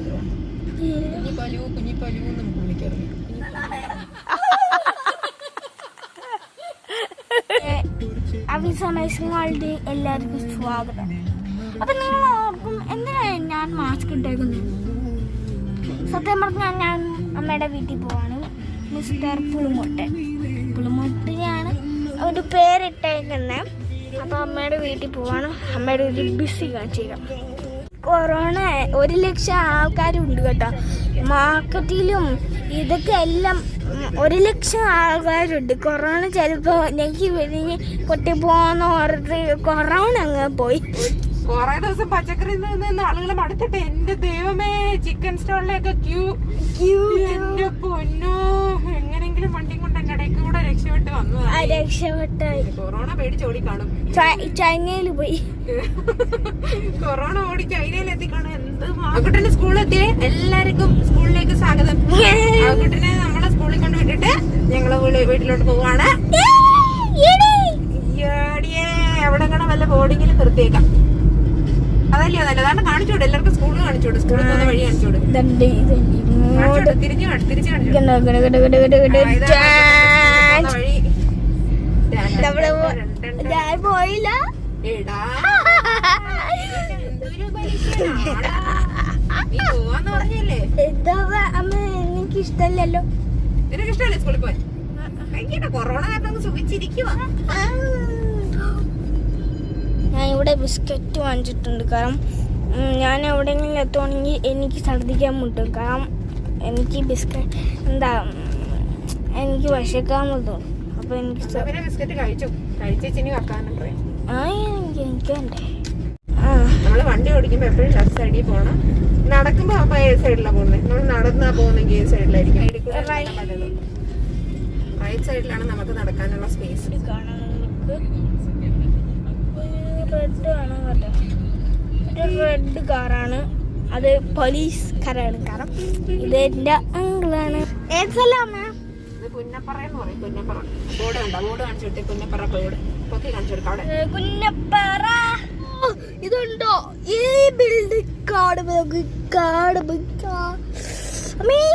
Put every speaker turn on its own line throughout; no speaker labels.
പാത്രമാണ്. കുഞ്ഞിപ്പാലു നമുക്ക് വിളിക്കാറുണ്ട്.
അഭിസമയങ്ങളുടെ എല്ലാവർക്കും സ്വാഗതം. അപ്പൊ നിങ്ങൾ ഓർക്കും എന്തിനാണ് ഞാൻ മാസ്ക് ഇട്ടേക്കുന്നത്? സത്യം പറഞ്ഞാൽ ഞാൻ അമ്മയുടെ വീട്ടിൽ പോവാണ്. മിസ്റ്റർ പുളിമുട്ടിനാണ് ഒരു പേരിട്ടേക്കുന്നത്. അപ്പൊ അമ്മയുടെ വീട്ടിൽ പോവാണ്. അമ്മയുടെ ഒരു ബിസി കാണിച്ചേക്കാം. കൊറോണ 1 ലക്ഷം ആൾക്കാരുണ്ട് കേട്ടോ. മാർക്കറ്റിലും ഇതൊക്കെ എല്ലാം 1 ലക്ഷം ആൾക്കാരുണ്ട്. കൊറോണ ചിലപ്പോൾ എനിക്ക് വെളിഞ്ഞ് പൊട്ടിപ്പോന്ന് ഓർത്ത് കൊറോണ അങ്ങ് പോയി.
കൊറേ ദിവസം പച്ചക്കറി നിന്ന് ആളുകൾ മടുത്തിട്ട് എന്റെ ദൈവമേ, ചിക്കൻ സ്റ്റോളിലൊക്കെ ക്യൂ. എന്റെ പൊന്നോ, എങ്ങനെങ്കിലും വണ്ടി കൊണ്ട് എന്റെ ഇടയ്ക്ക് കൂടെ രക്ഷപ്പെട്ട്
രക്ഷപ്പെട്ടായി.
കൊറോണ പേടിച്ച് ഓടിക്കാണും.
ചൈനയിൽ പോയി.
കൊറോണ ഓടി ചൈനയിൽ എത്തിക്കാണും. എന്ത് ആകുട്ടന്റെ സ്കൂളിലെത്തിയേ. എല്ലാവർക്കും സ്കൂളിലേക്ക് സ്വാഗതം. ആകുട്ടനെ നമ്മളെ സ്കൂളിൽ കൊണ്ട് വിട്ടിട്ട് ഞങ്ങള് വീട്ടിലോട്ട് പോവാണ്. എവിടെ കാണാൻ വല്ല ബോർഡിങ്ങിൽ നിർത്തിയേക്കാം. അതല്ലേ അതാണ് കാണിച്ചോട്. എല്ലാവർക്കും സ്കൂളിൽ കാണിച്ചോട്. സ്കൂളിൽ പോകുന്ന വഴി കാണിച്ചോട്. തിരിച്ചു
പോയില്ല.
പോവാന്ന് പറഞ്ഞല്ലേ.
അമ്മ എനിക്ക് ഇഷ്ടമല്ലല്ലോ.
നിനക്ക് ഇഷ്ടമല്ലേ സ്കൂളിൽ പോയി? കൊറോണ കാരണം സുഖിച്ചിരിക്കുവാ.
ഞാൻ ഇവിടെ ബിസ്ക്കറ്റ് വാങ്ങിച്ചിട്ടുണ്ട്. കാരണം ഞാൻ എവിടെയെങ്കിലും എത്തുവാണെങ്കിൽ എനിക്ക് ഛർദ്ദിക്കാൻ മുട്ടും. കാരണം എനിക്ക് ബിസ്ക്കറ്റ് എനിക്ക് വിശക്കാൻ തോന്നും. അപ്പൊ എനിക്ക്
ബിസ്ക്കറ്റ് കഴിച്ചു വെക്കാനുണ്ട്.
എനിക്ക്
നമ്മള് വണ്ടി ഓടിക്കുമ്പോ എപ്പോഴും ലെഫ്റ്റ് സൈഡിൽ പോകണം. നടക്കുമ്പോ അപ്പൊ ഏത് സൈഡിലാണ് പോകുന്നത്? നമ്മൾ നടന്നാ പോകുന്നെങ്കിൽ ഏത് സൈഡിലായിരിക്കും? റൈറ്റ് സൈഡിലാണ് നമുക്ക് നടക്കാനുള്ള സ്പേസ്.
കാണാൻ റെഡ് ആണ് കേട്ടോ. ഒരു റെഡ് കാറാണ്. അത് പോലീസുകാരാണ്. കാരണം ഇത് എന്റെ അങ്കിളാണ്. ഏത് സ്ഥലമാണ്?
ഇത് പുന്നപ്പറയെന്ന് പറയും. പുന്നപ്പറ ബോർഡ് കണ്ടോ? ബോർഡ് കാണിച്ചു വിട്ടേ. പുന്നപ്പറ ബോർഡ് പൊക്കി കാണിച്ചു കൊടുക്കാം. അവിടെ
പുന്നപ്പറ ഇതുണ്ടോ? ഈ ബിൽഡിംഗ്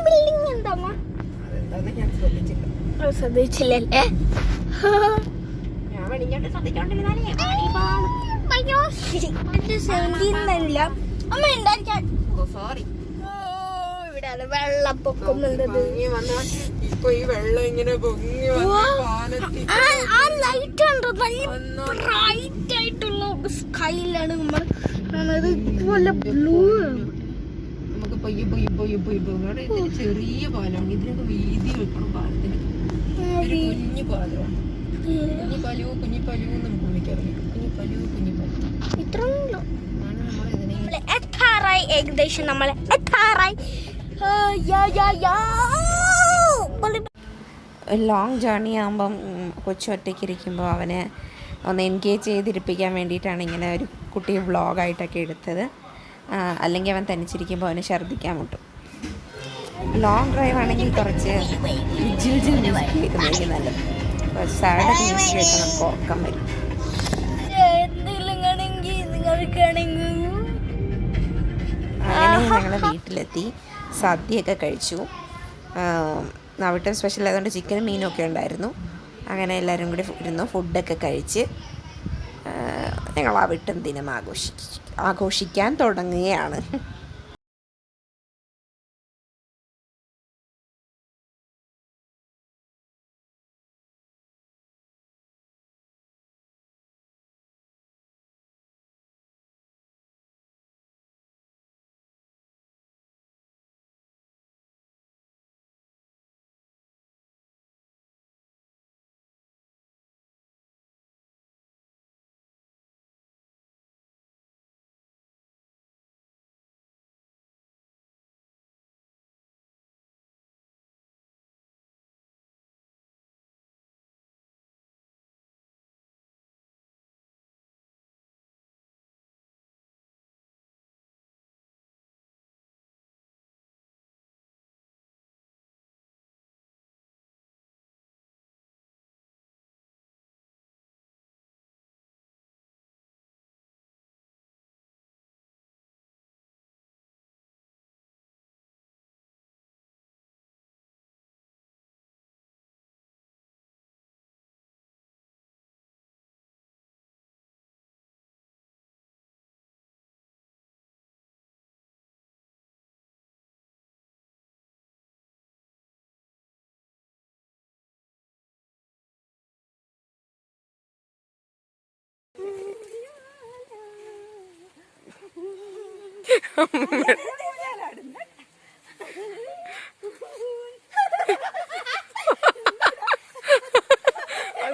ബിൽഡിംഗ് എന്താ?
അതെന്താന്ന് ഞാൻ
ശ്രദ്ധിച്ചില്ലല്ലേ.
ഞാൻ വെളിഞ്ഞോട്ട് ശ്രദ്ധിച്ചോണ്ടിരുന്നാലേ
അമ്മ ഉണ്ടാക്കാൻ.
സോറി.
ഇവിടെയാണ് വെള്ളപ്പൊക്കം ഉള്ളത്.
ഇപ്പൊ ഈ വെള്ളം ഇങ്ങനെ പൊങ്ങി
ആ ലൈറ്റ് ഉണ്ടോ? നല്ല ബ്രൈറ്റ് ആയിട്ടുള്ള സ്കൈയിലാണ് നമ്മൾ. ഇതുപോലെ ബ്ലൂ.
നമുക്ക് പൊയ്യ ഇതിന് ചെറിയ പാലമാണ്. ഇതിനൊക്കെ വീതി വെക്കണം പാലത്തിന്. കുഞ്ഞു പാലമാണ്. കുഞ്ഞിപ്പാലു നമുക്ക് വിളിക്കാറുണ്ട്.
ഇത്രയുള്ളൂ. എത്താറായി. ഏകദേശം നമ്മൾ എത്താറായി.
ലോങ് ജേർണി ആകുമ്പം കൊച്ചു ഒറ്റയ്ക്ക് ഇരിക്കുമ്പോൾ അവനെ ഒന്ന് എൻഗേജ് ചെയ്തിരിപ്പിക്കാൻ വേണ്ടിയിട്ടാണ് ഇങ്ങനെ ഒരു കുട്ടി വ്ളോഗായിട്ടൊക്കെ എടുത്തത്. അല്ലെങ്കിൽ അവൻ തനിച്ചിരിക്കുമ്പോൾ അവന് ഛർദ്ദിക്കാൻ മുട്ടും. ലോങ് ഡ്രൈവ് ആണെങ്കിൽ കുറച്ച് മ്യൂസിക് കേൾക്കുന്നതായിരിക്കും നല്ലത്. സാഡ് മ്യൂസിക് കേൾക്കാൻ നമുക്ക് ഉറക്കം വരും. അങ്ങനെ ഞങ്ങൾ വീട്ടിലെത്തി. സദ്യയൊക്കെ കഴിച്ചു. അവിടുത്തെ സ്പെഷ്യൽ ആയതുകൊണ്ട് ചിക്കനും മീനും ഒക്കെ ഉണ്ടായിരുന്നു. അങ്ങനെ എല്ലാവരും കൂടി ഇരുന്നു ഫുഡൊക്കെ കഴിച്ച് ഞങ്ങൾ ആ വീട്ടും ദിനം ആഘോഷിക്കാൻ തുടങ്ങുകയാണ്.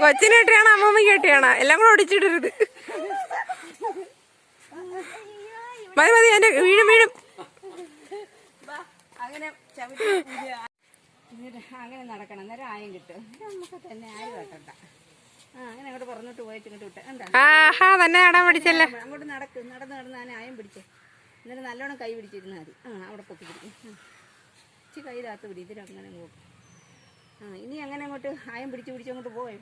കൊച്ചിനെ കെട്ടിയാണോ അമ്മമ്മ കെട്ടിയാണോ? എല്ലാം കൂടെ ഒടിച്ചിടരുത്. മതി മതി, എന്റെ വീഴും വീഴും.
അങ്ങനെ അങ്ങനെ നടക്കണം, അന്നേരം ആയം കിട്ടും. നമുക്ക് തന്നെ ആരും കേട്ടണ്ട. അങ്ങനെ അങ്ങോട്ട് പറഞ്ഞിട്ട് പോയിട്ട് ഇങ്ങോട്ട് വിട്ടേ. എന്താ
ആഹാ, തന്നെ നടാൻ പഠിച്ചല്ലേ.
അങ്ങോട്ട് നടന്ന് ഞാൻ ആയം പിടിച്ചേ. എന്നിട്ട് നല്ലോണം കൈ പിടിച്ചിരുന്നാൽ മതി. അവിടെ പൊക്കി പിടിക്കും. ഇച്ചിരി കൈ താത്ത് പിടി. ഇതിലങ്ങനെ പോകും. ഇനി അങ്ങനെ അങ്ങോട്ട് ആയം പിടിച്ച് അങ്ങോട്ട് പോയി.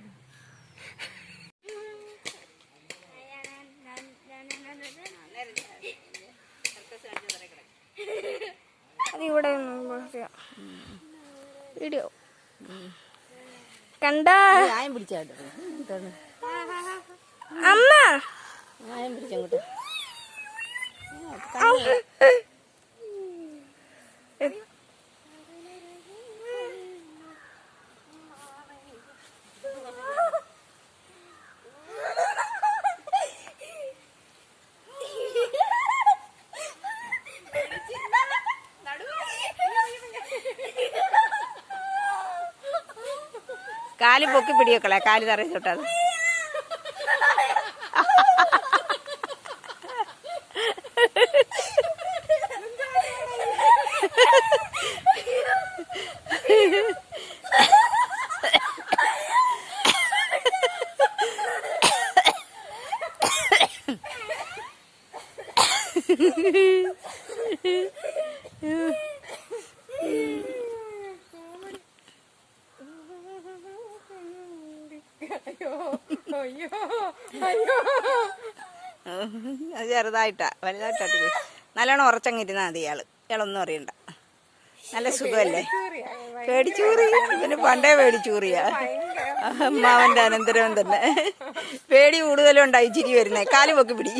അതിവിടെ വീഡിയോ കണ്ട
ആയം പിടിച്ചാട്ടോ.
അമ്മ
ആയം പിടിച്ചങ്ങോട്ട്. കാല് പൊക്കി പിടിയൊക്കളെ, കാല് തറയിൽ തൊട്ടാത്. അത് ചെറുതായിട്ടാ, വലുതായിട്ടാട്ടി. നല്ലോണം ഉറച്ചങ്ങിരുന്നാ മതി. ഇയാളൊന്നും അറിയണ്ട. നല്ല സുഖമല്ലേ? പേടിച്ചൂറി. പിന്നെ പണ്ടേ പേടിച്ചൂറിയാ. അമ്മാവന്റെ അനന്തരവൻ തന്നെ. പേടി കൂടുതലും ഉണ്ടായി ചിരി വരുന്നേ. കാല് പൊക്കി പിടി.